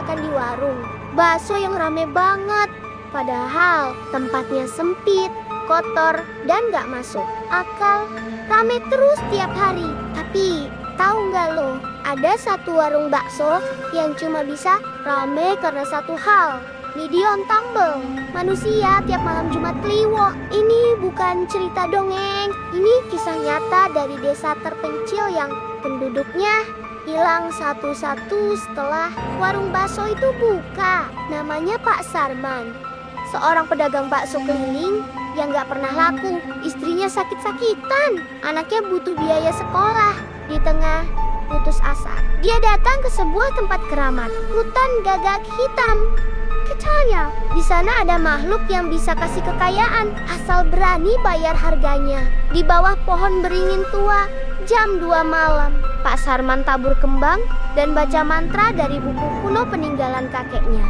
makan di warung bakso yang rame banget. Padahal tempatnya sempit, kotor, dan gak masuk akal. Rame terus tiap hari. Tapi tahu nggak lo, ada satu warung bakso yang cuma bisa rame karena satu hal. Medion Tumble, manusia tiap malam Jumat Kliwon. Ini bukan cerita dongeng, ini kisah nyata dari desa terpencil yang penduduknya hilang satu-satu setelah warung bakso itu buka. Namanya Pak Sarman, seorang pedagang bakso keliling yang gak pernah laku. Istrinya sakit-sakitan, anaknya butuh biaya sekolah. Di tengah putus asa, dia datang ke sebuah tempat keramat, hutan gagak hitam. Katanya, di sana ada makhluk yang bisa kasih kekayaan asal berani bayar harganya. Di bawah pohon beringin tua, jam 2 malam, Pak Sarman tabur kembang dan baca mantra dari buku kuno peninggalan kakeknya.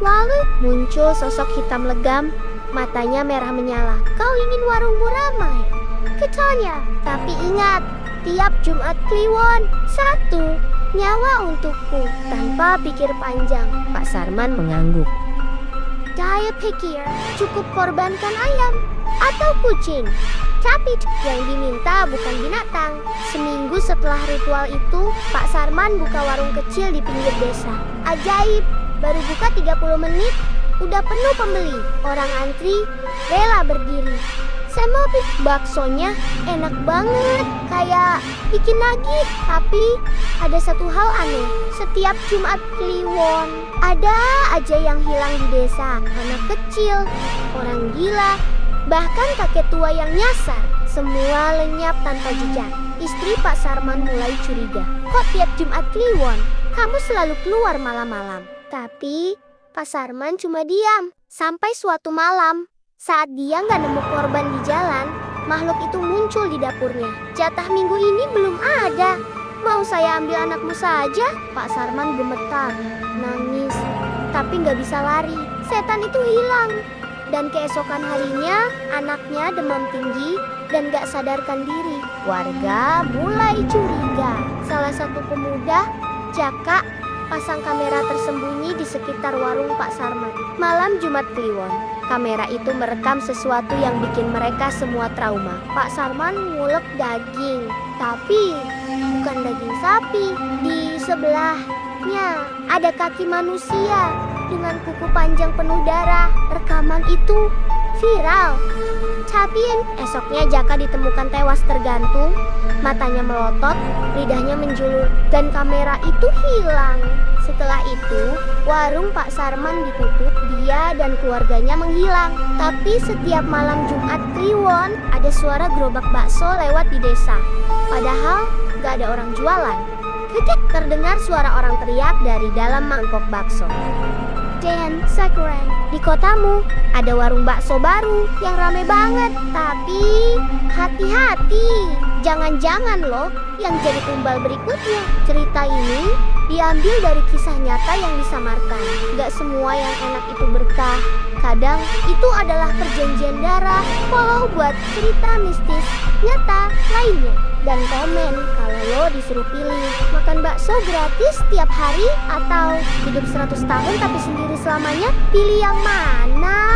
Lalu muncul sosok hitam legam, matanya merah menyala. Kau ingin warungmu ramai? Katanya, tapi ingat, tiap Jumat Kliwon, 1 nyawa untukku. Tanpa pikir panjang, Pak Sarman mengangguk. Daya pikir, cukup korbankan ayam atau kucing. Tapi yang diminta bukan binatang. Seminggu setelah ritual itu, Pak Sarman buka warung kecil di pinggir desa. Ajaib, baru buka 30 menit, udah penuh pembeli. Orang antri rela berdiri. Sama baksonya enak banget, kayak bikin nagih. Tapi ada satu hal aneh, setiap Jumat Kliwon ada aja yang hilang di desa. Anak kecil, orang gila, bahkan kakek tua yang nyasar. Semua lenyap tanpa jejak. Istri Pak Sarman mulai curiga. Kok tiap Jumat Kliwon kamu selalu keluar malam-malam? Tapi Pak Sarman cuma diam. Sampai suatu malam, saat dia nggak nemu korban di jalan, makhluk itu muncul di dapurnya. Jatah minggu ini belum ada. Mau saya ambil anakmu saja? Pak Sarman gemetar, nangis, tapi nggak bisa lari. Setan itu hilang. Dan keesokan harinya, anaknya demam tinggi dan gak sadarkan diri. Warga mulai curiga. Salah satu pemuda, Jaka, pasang kamera tersembunyi di sekitar warung Pak Sarman. Malam Jumat Kliwon, kamera itu merekam sesuatu yang bikin mereka semua trauma. Pak Sarman ngulek daging, tapi bukan daging sapi. Di sebelahnya ada kaki manusia dengan kuku panjang penuh darah. Rekaman itu viral. Tapi esoknya Jaka ditemukan tewas tergantung, matanya melotot, lidahnya menjulur, dan kamera itu hilang. Setelah itu, warung Pak Sarman ditutup, dia dan keluarganya menghilang. Tapi setiap malam Jumat Kliwon, ada suara gerobak bakso lewat di desa. Padahal gak ada orang jualan. Ketik terdengar suara orang teriak dari dalam mangkok bakso. Dan sekarang di kotamu ada warung bakso baru yang rame banget. Tapi hati-hati, jangan-jangan loh yang jadi tumbal berikutnya. Cerita ini diambil dari kisah nyata yang disamarkan. Gak semua yang enak itu berkah. Kadang itu adalah perjanjian darah. Follow buat cerita mistis nyata lainnya. Dan komen kalau lo disuruh pilih makan bakso gratis tiap hari atau hidup 100 tahun tapi sendiri selamanya. Pilih yang mana?